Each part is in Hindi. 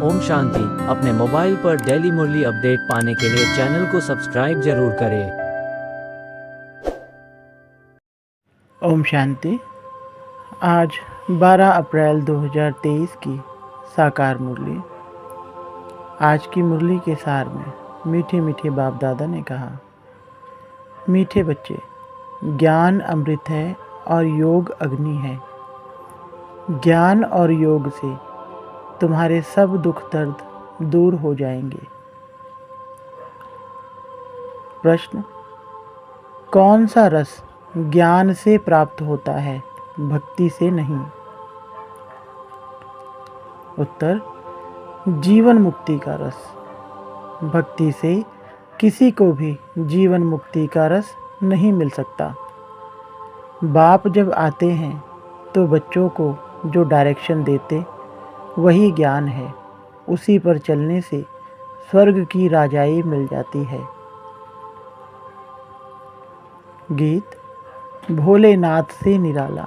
ओम शांति। अपने मोबाइल पर डेली मुरली अपडेट पाने के लिए चैनल को सब्सक्राइब जरूर करें। ओम शांति। आज 12 अप्रैल 2023 की साकार मुरली। आज की मुरली के सार में मीठे मीठे बाप दादा ने कहा, मीठे बच्चे, ज्ञान अमृत है और योग अग्नि है। ज्ञान और योग से तुम्हारे सब दुख दर्द दूर हो जाएंगे। प्रश्न, कौन सा रस ज्ञान से प्राप्त होता है, भक्ति से नहीं? उत्तर, जीवन मुक्ति का रस। भक्ति से किसी को भी जीवन मुक्ति का रस नहीं मिल सकता। बाप जब आते हैं तो बच्चों को जो डायरेक्शन देते वही ज्ञान है। उसी पर चलने से स्वर्ग की राजाई मिल जाती है। गीत भोलेनाथ से निराला।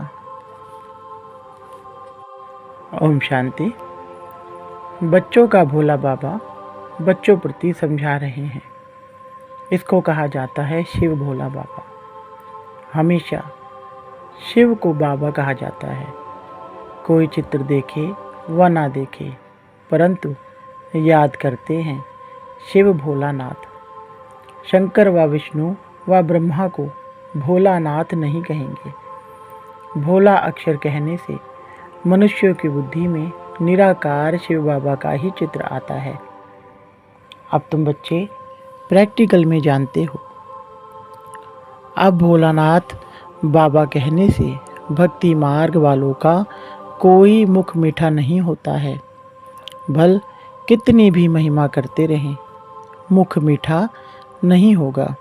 ओम शांति। बच्चों का भोला बाबा बच्चों प्रति समझा रहे हैं। इसको कहा जाता है शिव भोला बाबा। हमेशा शिव को बाबा कहा जाता है। कोई चित्र देखे व ना देखे, परंतु याद करते हैं शिव भोलानाथ। शंकर व विष्णु व ब्रह्मा को भोलानाथ नहीं कहेंगे। भोला अक्षर कहने से मनुष्यों की बुद्धि में निराकार शिव बाबा का ही चित्र आता है। अब तुम बच्चे प्रैक्टिकल में जानते हो। अब भोलानाथ बाबा कहने से भक्ति मार्ग वालों का कोई मुख मीठा नहीं होता है। भल कितनी भी महिमा करते रहें, मुख मीठा नहीं होगा।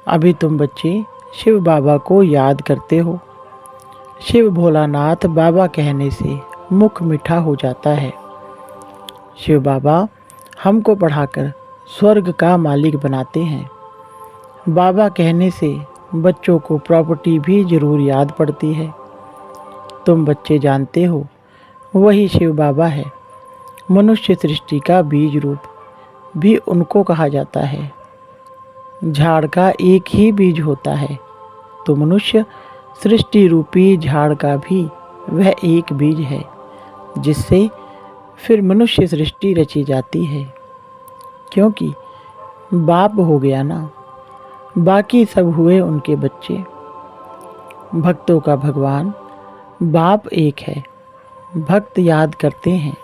अभी तुम बच्चे शिव बाबा को याद करते हो। शिव भोलानाथ बाबा कहने से मुख मीठा हो जाता है। शिव बाबा हमको पढ़ाकर स्वर्ग का मालिक बनाते हैं। बाबा कहने से बच्चों को प्रॉपर्टी भी जरूर याद पड़ती है। तुम बच्चे जानते हो वही शिव बाबा है। मनुष्य सृष्टि का बीज रूप भी उनको कहा जाता है। झाड़ का एक ही बीज होता है, तो मनुष्य सृष्टि रूपी झाड़ का भी वह एक बीज है, जिससे फिर मनुष्य सृष्टि रची जाती है। क्योंकि बाप हो गया ना, बाकी सब हुए उनके बच्चे। भक्तों का भगवान बाप एक है। भक्त याद करते हैं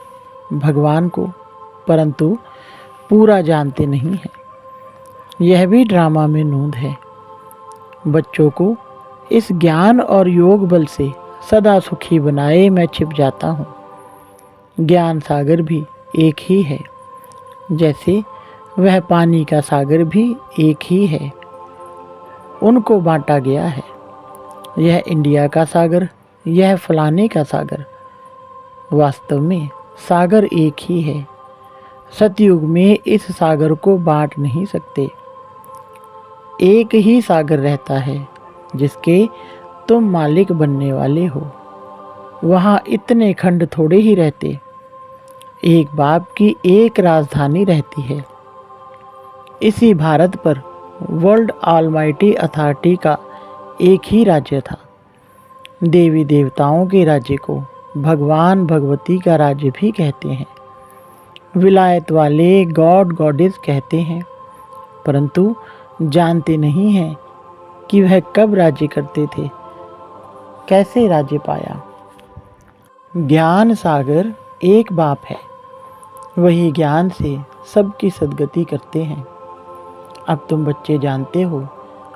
भगवान को, परंतु पूरा जानते नहीं हैं। यह भी ड्रामा में नूंद है। बच्चों को इस ज्ञान और योग बल से सदा सुखी बनाए मैं छिप जाता हूँ। ज्ञान सागर भी एक ही है, जैसे वह पानी का सागर भी एक ही है। उनको बांटा गया है। यह इंडिया का सागर, यह फलाने का सागर। वास्तव में सागर एक ही है। सतयुग में इस सागर को बांट नहीं सकते। एक ही सागर रहता है जिसके तुम मालिक बनने वाले हो। वहाँ इतने खंड थोड़े ही रहते। एक बाप की एक राजधानी रहती है। इसी भारत पर वर्ल्ड ऑलमाइटी अथॉरिटी का एक ही राज्य था। देवी देवताओं के राज्य को भगवान भगवती का राज्य भी कहते हैं। विलायत वाले गॉड गॉडेस कहते हैं, परंतु जानते नहीं हैं कि वह कब राज्य करते थे, कैसे राज्य पाया। ज्ञान सागर एक बाप है। वही ज्ञान से सबकी सद्गति करते हैं। अब तुम बच्चे जानते हो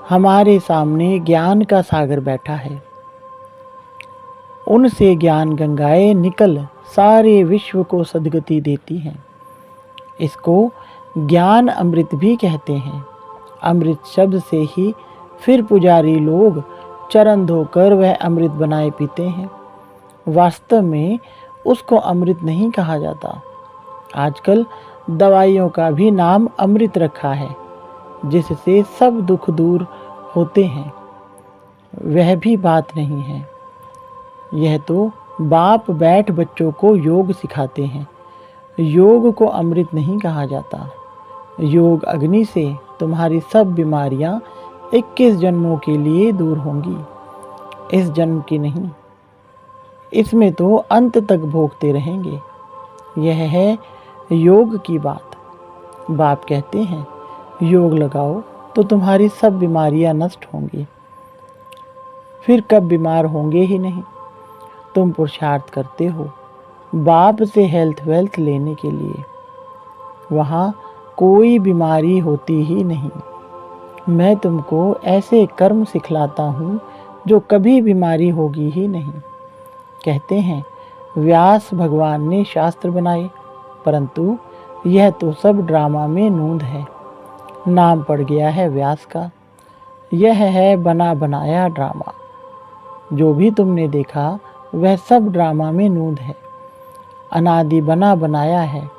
हमारे सामने ज्ञान का सागर बैठा है। उनसे ज्ञान गंगाएं निकल सारे विश्व को सद्गति देती हैं। इसको ज्ञान अमृत भी कहते हैं। अमृत शब्द से ही फिर पुजारी लोग चरण धोकर वह अमृत बनाए पीते हैं। वास्तव में उसको अमृत नहीं कहा जाता। आजकल दवाइयों का भी नाम अमृत रखा है, जिससे सब दुख दूर होते हैं। वह भी बात नहीं है। यह तो बाप बैठ बच्चों को योग सिखाते हैं। योग को अमृत नहीं कहा जाता। योग अग्नि से तुम्हारी सब बीमारियां 21 जन्मों के लिए दूर होंगी, इस जन्म की नहीं। इसमें तो अंत तक भोगते रहेंगे। यह है योग की बात। बाप कहते हैं योग लगाओ तो तुम्हारी सब बीमारियां नष्ट होंगी, फिर कब बीमार होंगे ही नहीं। तुम पुरुषार्थ करते हो बाप से हेल्थ वेल्थ लेने के लिए, वहाँ कोई बीमारी होती ही नहीं। मैं तुमको ऐसे कर्म सिखलाता हूँ जो कभी बीमारी होगी ही नहीं। कहते हैं व्यास भगवान ने शास्त्र बनाए, परंतु यह तो सब ड्रामा में नूंद है। नाम पड़ गया है व्यास का। यह है बना बनाया ड्रामा। जो भी तुमने देखा वह सब ड्रामा में नूंद है, अनादि बना बनाया है।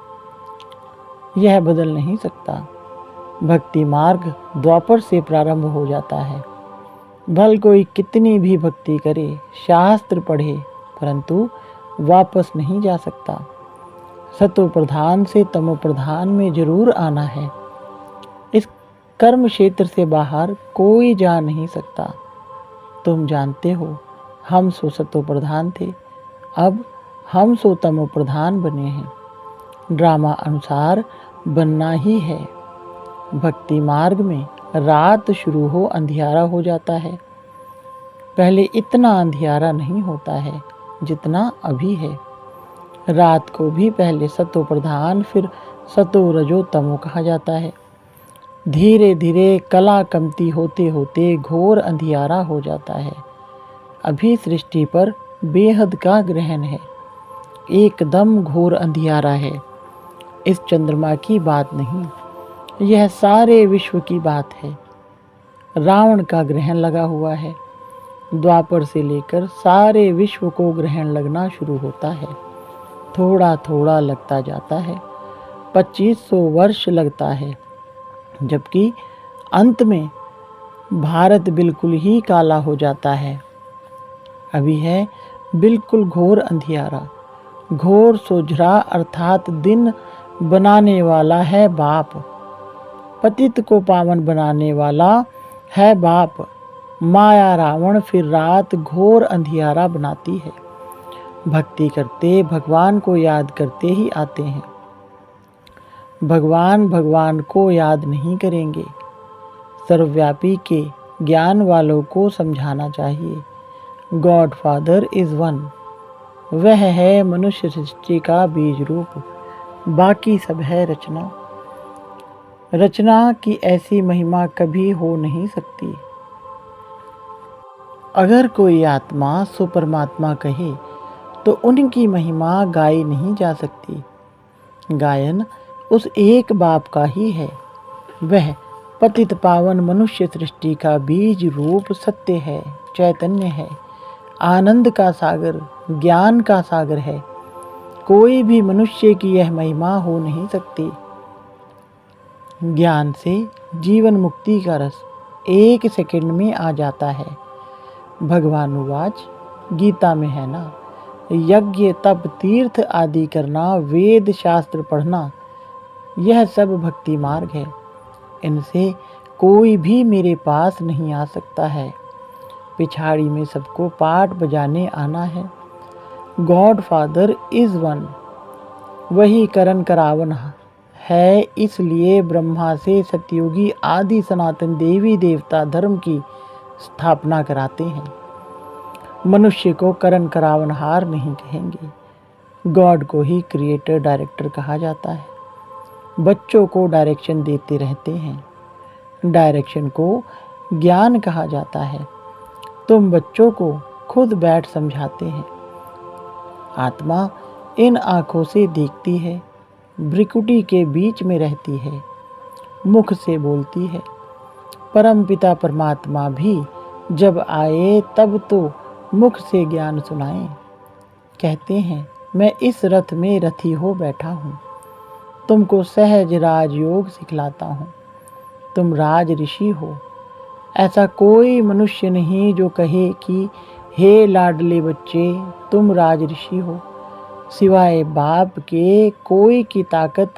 यह बदल नहीं सकता। भक्ति मार्ग द्वापर से प्रारंभ हो जाता है। भल कोई कितनी भी भक्ति करे, शास्त्र पढ़े, परंतु वापस नहीं जा सकता। सतो प्रधान से तमो प्रधान में जरूर आना है। इस कर्म क्षेत्र से बाहर कोई जा नहीं सकता। तुम जानते हो हम सो सतो प्रधान थे, अब हम सो तमो प्रधान बने हैं। ड्रामा अनुसार बनना ही है। भक्ति मार्ग में रात शुरू हो अंधियारा हो जाता है। पहले इतना अंधियारा नहीं होता है जितना अभी है। रात को भी पहले सतो प्रधान फिर सतो रजो तमो कहा जाता है। धीरे धीरे कला कमती होते होते घोर अंधियारा हो जाता है। अभी सृष्टि पर बेहद का ग्रहण है, एकदम घोर अंधियारा है। इस चंद्रमा की बात नहीं, यह सारे विश्व की बात है। रावण का ग्रहण लगा हुआ है। द्वापर से लेकर सारे विश्व को ग्रहण लगना शुरू होता है। थोड़ा थोड़ा लगता जाता है। 2500 वर्ष लगता है, जबकि अंत में भारत बिल्कुल ही काला हो जाता है। अभी है बिल्कुल घोर अंधियारा। घोर सोझरा अर्थात दिन बनाने वाला है बाप। पतित को पावन बनाने वाला है बाप। माया रावण फिर रात घोर अंधियारा बनाती है। भक्ति करते भगवान को याद करते ही आते हैं। भगवान भगवान को याद नहीं करेंगे। सर्वव्यापी के ज्ञान वालों को समझाना चाहिए। God father is one. वह है मनुष्य सृष्टि का बीज रूप, बाकी सब है रचना। रचना की ऐसी महिमा कभी हो नहीं सकती। अगर कोई आत्मा सो परमात्मा कहे तो उनकी महिमा गाई नहीं जा सकती। गायन उस एक बाप का ही है। वह पतित पावन मनुष्य सृष्टि का बीज रूप सत्य है, चैतन्य है, आनंद का सागर, ज्ञान का सागर है। कोई भी मनुष्य की यह महिमा हो नहीं सकती। ज्ञान से जीवन मुक्ति का रस 1 सेकंड में आ जाता है। भगवान उवाच, गीता में है ना, यज्ञ तप तीर्थ आदि करना, वेद शास्त्र पढ़ना, यह सब भक्ति मार्ग है। इनसे कोई भी मेरे पास नहीं आ सकता है। पिछाड़ी में सबको पाठ बजाने आना है। God father is one. वही करण करावन है। इसलिए ब्रह्मा से सतयुगी आदि सनातन देवी देवता धर्म की स्थापना कराते हैं। मनुष्य को करण करावनहार नहीं कहेंगे। गॉड को ही क्रिएटर डायरेक्टर कहा जाता है। बच्चों को डायरेक्शन देते रहते हैं। डायरेक्शन को ज्ञान कहा जाता है। तुम बच्चों को खुद बैठ समझाते हैं। आत्मा इन आँखों से देखती है, भ्रिकुटी के बीच में रहती है, मुख से बोलती है। परमपिता परमात्मा भी जब आए तब तो मुख से ज्ञान सुनाएं। कहते हैं मैं इस रथ में रथी हो बैठा हूँ, तुमको सहज राजयोग सिखलाता हूँ। तुम राज ऋषि हो। ऐसा कोई मनुष्य नहीं जो कहे कि हे लाडले बच्चे तुम राज ऋषि हो। सिवाय बाप के कोई की ताकत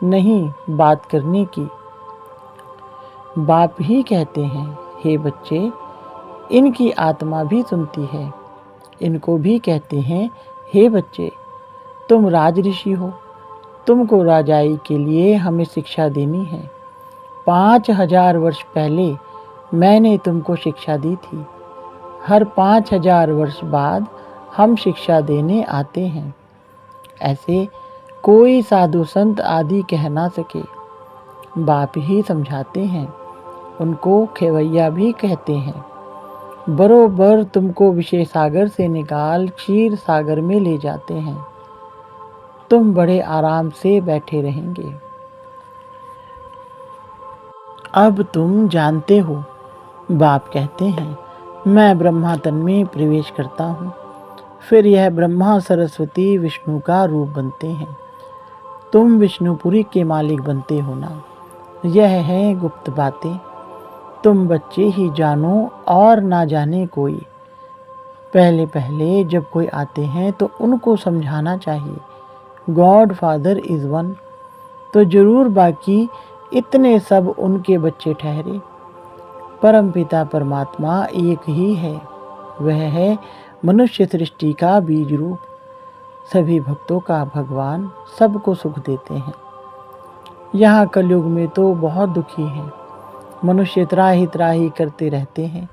नहीं बात करने की। बाप ही कहते हैं, हे बच्चे, इनकी आत्मा भी सुनती है। इनको भी कहते हैं, हे बच्चे, तुम राज ऋषि हो, तुमको राजाई के लिए हमें शिक्षा देनी है। 5000 वर्ष पहले मैंने तुमको शिक्षा दी थी। हर 5000 वर्ष बाद हम शिक्षा देने आते हैं। ऐसे कोई साधु संत आदि कह ना सके। बाप ही समझाते हैं। उनको खेवैया भी कहते हैं। बरोबर तुमको विषय सागर से निकाल क्षीर सागर में ले जाते हैं। तुम बड़े आराम से बैठे रहेंगे। अब तुम जानते हो, बाप कहते हैं, मैं ब्रह्मा तन में प्रवेश करता हूँ। फिर यह ब्रह्मा सरस्वती विष्णु का रूप बनते हैं। तुम विष्णुपुरी के मालिक बनते हो ना। यह है गुप्त बातें। तुम बच्चे ही जानो और ना जाने कोई। पहले पहले जब कोई आते हैं तो उनको समझाना चाहिए गॉड फादर इज़ वन, तो जरूर बाकी इतने सब उनके बच्चे ठहरे। परमपिता परमात्मा एक ही है। वह है मनुष्य सृष्टि का बीज रूप, सभी भक्तों का भगवान, सबको सुख देते हैं। यहाँ कलयुग में तो बहुत दुखी हैं। मनुष्य त्राही त्राही करते रहते हैं।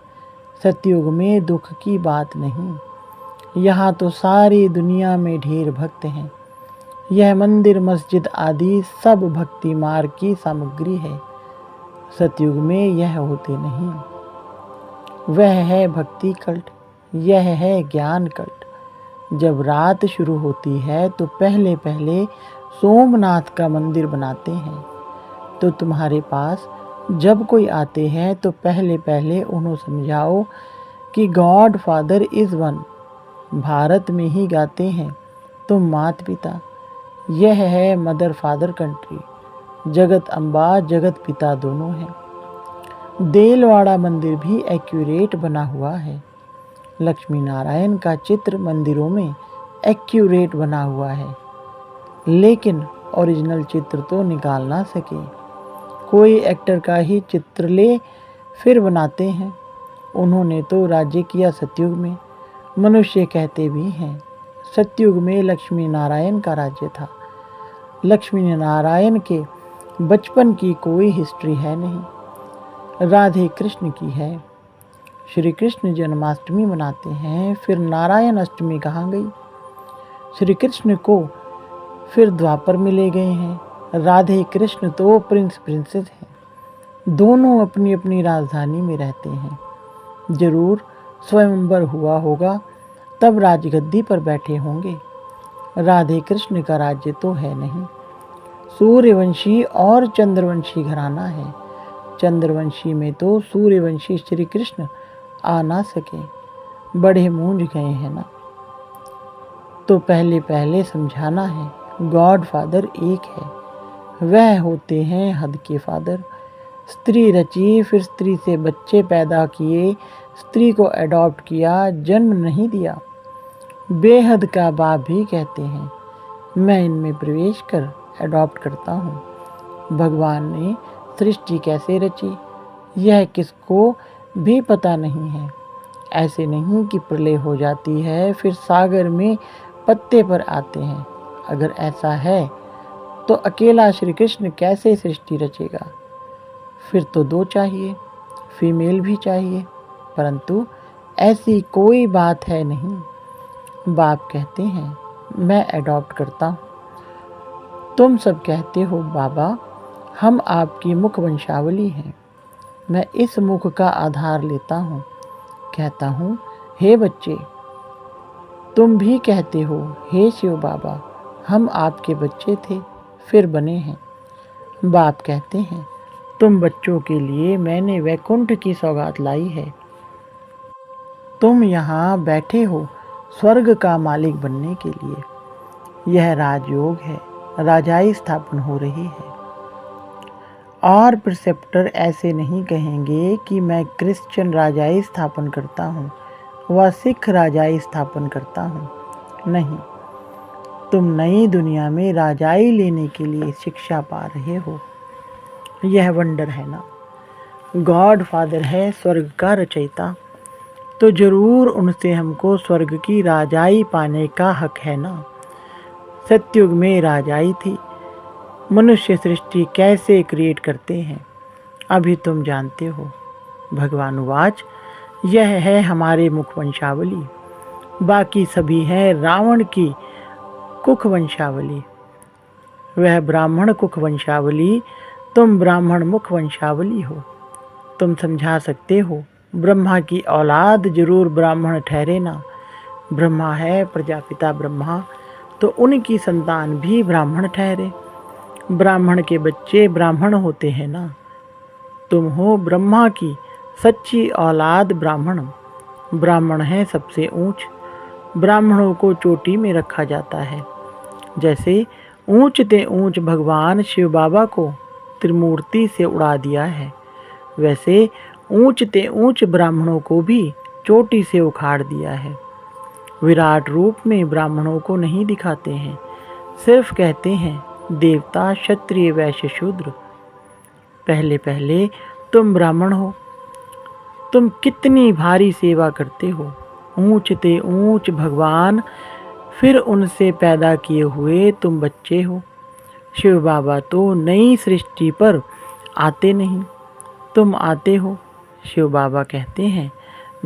सतयुग में दुख की बात नहीं। यहाँ तो सारी दुनिया में ढेर भक्त हैं। यह मंदिर मस्जिद आदि सब भक्ति मार्ग की सामग्री है। सतयुग में यह होते नहीं। वह है भक्ति कल्ट, यह है ज्ञान कल्ट। जब रात शुरू होती है तो पहले पहले सोमनाथ का मंदिर बनाते हैं। तो तुम्हारे पास जब कोई आते हैं तो पहले पहले उन्हें समझाओ कि God father is one. Bharat में ही गाते हैं तुम मात पिता। यह है मदर फादर कंट्री। जगत अम्बा जगत पिता दोनों हैं। देलवाड़ा मंदिर भी एक्यूरेट बना हुआ है। लक्ष्मी नारायण का चित्र मंदिरों में एक्यूरेट बना हुआ है, लेकिन ओरिजिनल चित्र तो निकाल ना सके। कोई एक्टर का ही चित्र ले फिर बनाते हैं। उन्होंने तो राज्य किया सतयुग में। मनुष्य कहते भी हैं सतयुग में लक्ष्मी नारायण का राज्य था। लक्ष्मी नारायण के बचपन की कोई हिस्ट्री है नहीं, राधे कृष्ण की है। श्री कृष्ण जन्माष्टमी मनाते हैं, फिर नारायण अष्टमी कहाँ गई? श्री कृष्ण को फिर द्वापर मिले गए हैं। राधे कृष्ण तो प्रिंस प्रिंसेस हैं। दोनों अपनी अपनी राजधानी में रहते हैं। जरूर स्वयंवर हुआ होगा, तब राजगद्दी पर बैठे होंगे। राधे कृष्ण का राज्य तो है नहीं। सूर्यवंशी और चंद्रवंशी घराना है। चंद्रवंशी में तो सूर्यवंशी श्री कृष्ण आ ना सके, बड़े मूंझ गए हैं ना। तो पहले पहले समझाना है गॉड फादर एक है। वह होते हैं हद के फादर। स्त्री रची, फिर स्त्री से बच्चे पैदा किए, स्त्री को अडॉप्ट किया, जन्म नहीं दिया। बेहद का बाप भी कहते हैं मैं इनमें प्रवेश कर अडॉप्ट करता हूँ। भगवान ने सृष्टि कैसे रची यह किसको भी पता नहीं है। ऐसे नहीं कि प्रलय हो जाती है फिर सागर में पत्ते पर आते हैं। अगर ऐसा है तो अकेला श्री कृष्ण कैसे सृष्टि रचेगा? फिर तो दो चाहिए, फीमेल भी चाहिए, परंतु ऐसी कोई बात है नहीं। बाप कहते हैं मैं अडॉप्ट करता हूँ। तुम सब कहते हो बाबा हम आपकी मुख वंशावली हैं। मैं इस मुख का आधार लेता हूँ, कहता हूँ हे बच्चे। तुम भी कहते हो हे शिव बाबा हम आपके बच्चे थे फिर बने हैं। बाप कहते हैं तुम बच्चों के लिए मैंने वैकुंठ की सौगात लाई है। तुम यहाँ बैठे हो स्वर्ग का मालिक बनने के लिए। यह राजयोग है, राजाई स्थापन हो रही है। और प्रिसेप्टर ऐसे नहीं कहेंगे कि मैं क्रिश्चियन राजाई स्थापन करता हूँ व सिख राजाई स्थापन करता हूँ। नहीं, तुम नई दुनिया में राजाई लेने के लिए शिक्षा पा रहे हो। यह वंडर है ना। गॉड फादर है स्वर्ग का रचयिता, तो जरूर उनसे हमको स्वर्ग की राजाई पाने का हक है ना। सतयुग में राजाई थी। मनुष्य सृष्टि कैसे क्रिएट करते हैं अभी तुम जानते हो। भगवान उवाच, यह है हमारे मुख वंशावली, बाकी सभी है रावण की कुख वंशावली। वह ब्राह्मण कुख वंशावली, तुम ब्राह्मण मुख वंशावली हो। तुम समझा सकते हो ब्रह्मा की औलाद जरूर ब्राह्मण ठहरे ना। ब्रह्मा है प्रजापिता ब्रह्मा, तो उनकी संतान भी ब्राह्मण ठहरे। ब्राह्मण के बच्चे ब्राह्मण होते हैं ना। तुम हो ब्रह्मा की सच्ची औलाद ब्राह्मण। ब्राह्मण है सबसे ऊंच। ब्राह्मणों को चोटी में रखा जाता है। जैसे ऊंच ते ऊंच भगवान शिव बाबा को त्रिमूर्ति से उड़ा दिया है, वैसे ऊंच ते ऊंच ब्राह्मणों को भी चोटी से उखाड़ दिया है। विराट रूप में ब्राह्मणों को नहीं दिखाते हैं, सिर्फ कहते हैं देवता क्षत्रिय वैश्य शूद्र। पहले पहले तुम ब्राह्मण हो। तुम कितनी भारी सेवा करते हो। ऊंच ते ऊंच भगवान, फिर उनसे पैदा किए हुए तुम बच्चे हो। शिव बाबा तो नई सृष्टि पर आते नहीं, तुम आते हो। शिव बाबा कहते हैं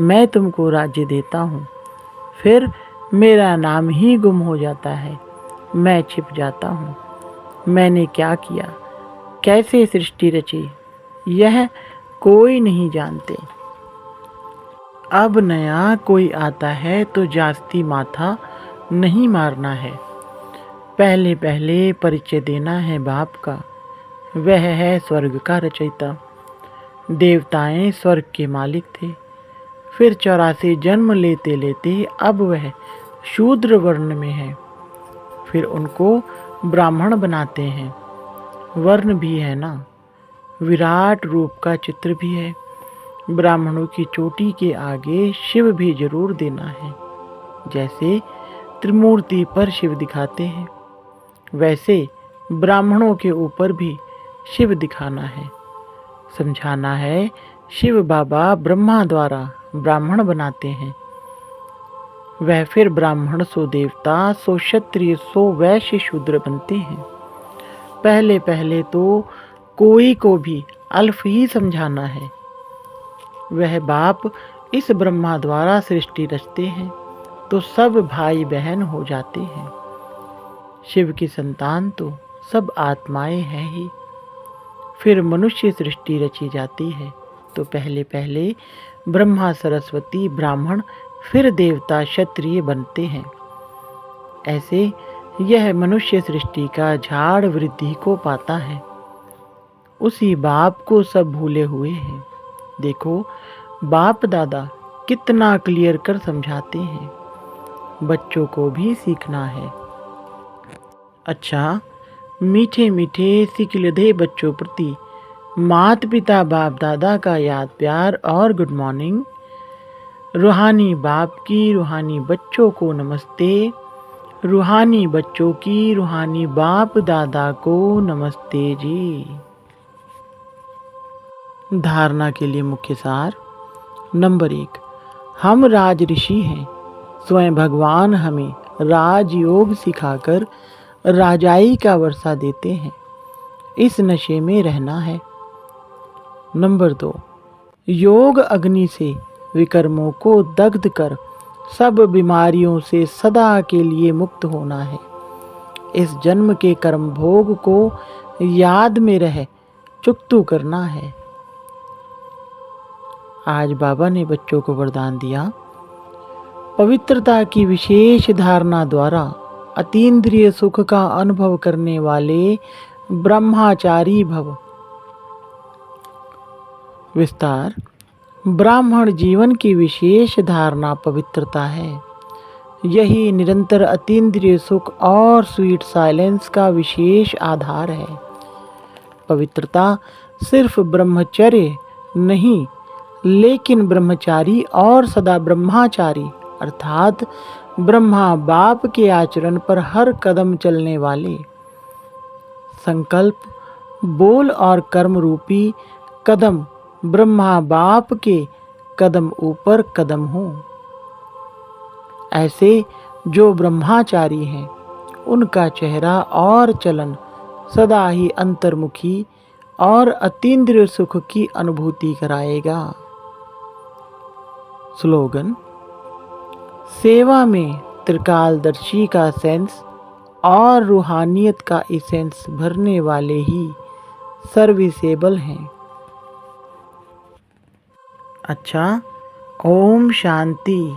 मैं तुमको राज्य देता हूँ, फिर मेरा नाम ही गुम हो जाता है। मैं छिप जाता हूँ। मैंने क्या किया, कैसे सृष्टि रची, यह कोई नहीं जानते। अब नया कोई आता है तो जास्ती माथा नहीं मारना है। पहले पहले परिचय देना है बाप का, वह है स्वर्ग का रचयिता। देवताएं स्वर्ग के मालिक थे, फिर 84 जन्म लेते लेते अब वह शूद्र वर्ण में है, फिर उनको ब्राह्मण बनाते हैं। वर्ण भी है ना, विराट रूप का चित्र भी है। ब्राह्मणों की चोटी के आगे शिव भी जरूर देना है। जैसे त्रिमूर्ति पर शिव दिखाते हैं, वैसे ब्राह्मणों के ऊपर भी शिव दिखाना है। समझाना है शिव बाबा ब्रह्मा द्वारा ब्राह्मण बनाते हैं। वह फिर ब्राह्मण सो देवता, सो क्षत्रिय, सो वैश्य शूद्र बनते हैं। पहले पहले तो कोई को भी अल्फ ही समझाना है। वह बाप इस ब्रह्मा द्वारा सृष्टि रचते हैं तो सब भाई बहन हो जाते हैं। शिव की संतान तो सब आत्माएं हैं ही। फिर मनुष्य सृष्टि रची जाती है तो पहले पहले ब्रह्मा सरस्वती ब्राह्मण, फिर देवता क्षत्रिय बनते हैं। ऐसे यह मनुष्य सृष्टि का झाड़ वृद्धि को पाता है। उसी बाप को सब भूले हुए हैं। देखो बाप दादा कितना क्लियर कर समझाते हैं, बच्चों को भी सीखना है। अच्छा, मीठे मीठे सिकिलधे बच्चों प्रति माता पिता बाप दादा का याद प्यार और गुड मॉर्निंग। रूहानी बाप की रूहानी बच्चों को नमस्ते। रूहानी बच्चों की रूहानी बाप दादा को नमस्ते जी। धारणा के लिए मुख्य सार। नंबर 1, हम राज ऋषि हैं। स्वयं भगवान हमें राजयोग सिखाकर राजाई का वर्षा देते हैं। इस नशे में रहना है। नंबर 2, योग अग्नि से विकर्मों को दग्ध कर सब बीमारियों से सदा के लिए मुक्त होना है। इस जन्म के कर्म भोग को याद में रह चुकतू करना है। आज बाबा ने बच्चों को वरदान दिया, पवित्रता की विशेष धारणा द्वारा अतीन्द्रिय सुख का अनुभव करने वाले ब्रह्मचारी भव। विस्तार। ब्राह्मण जीवन की विशेष धारणा पवित्रता है। यही निरंतर अतीन्द्रिय सुख और स्वीट साइलेंस का विशेष आधार है। पवित्रता सिर्फ ब्रह्मचर्य नहीं, लेकिन ब्रह्मचारी और सदा ब्रह्मचारी अर्थात ब्रह्मा बाप के आचरण पर हर कदम चलने वाले, संकल्प, बोल और कर्म रूपी कदम ब्रह्मा बाप के कदम ऊपर कदम हो। ऐसे जो ब्रह्माचारी हैं उनका चेहरा और चलन सदा ही अंतर्मुखी और अतीन्द्रिय सुख की अनुभूति कराएगा। स्लोगन: सेवा में त्रिकालदर्शी का सेंस और रूहानियत का इसेंस भरने वाले ही सर्विसेबल हैं। अच्छा, ओम शांति।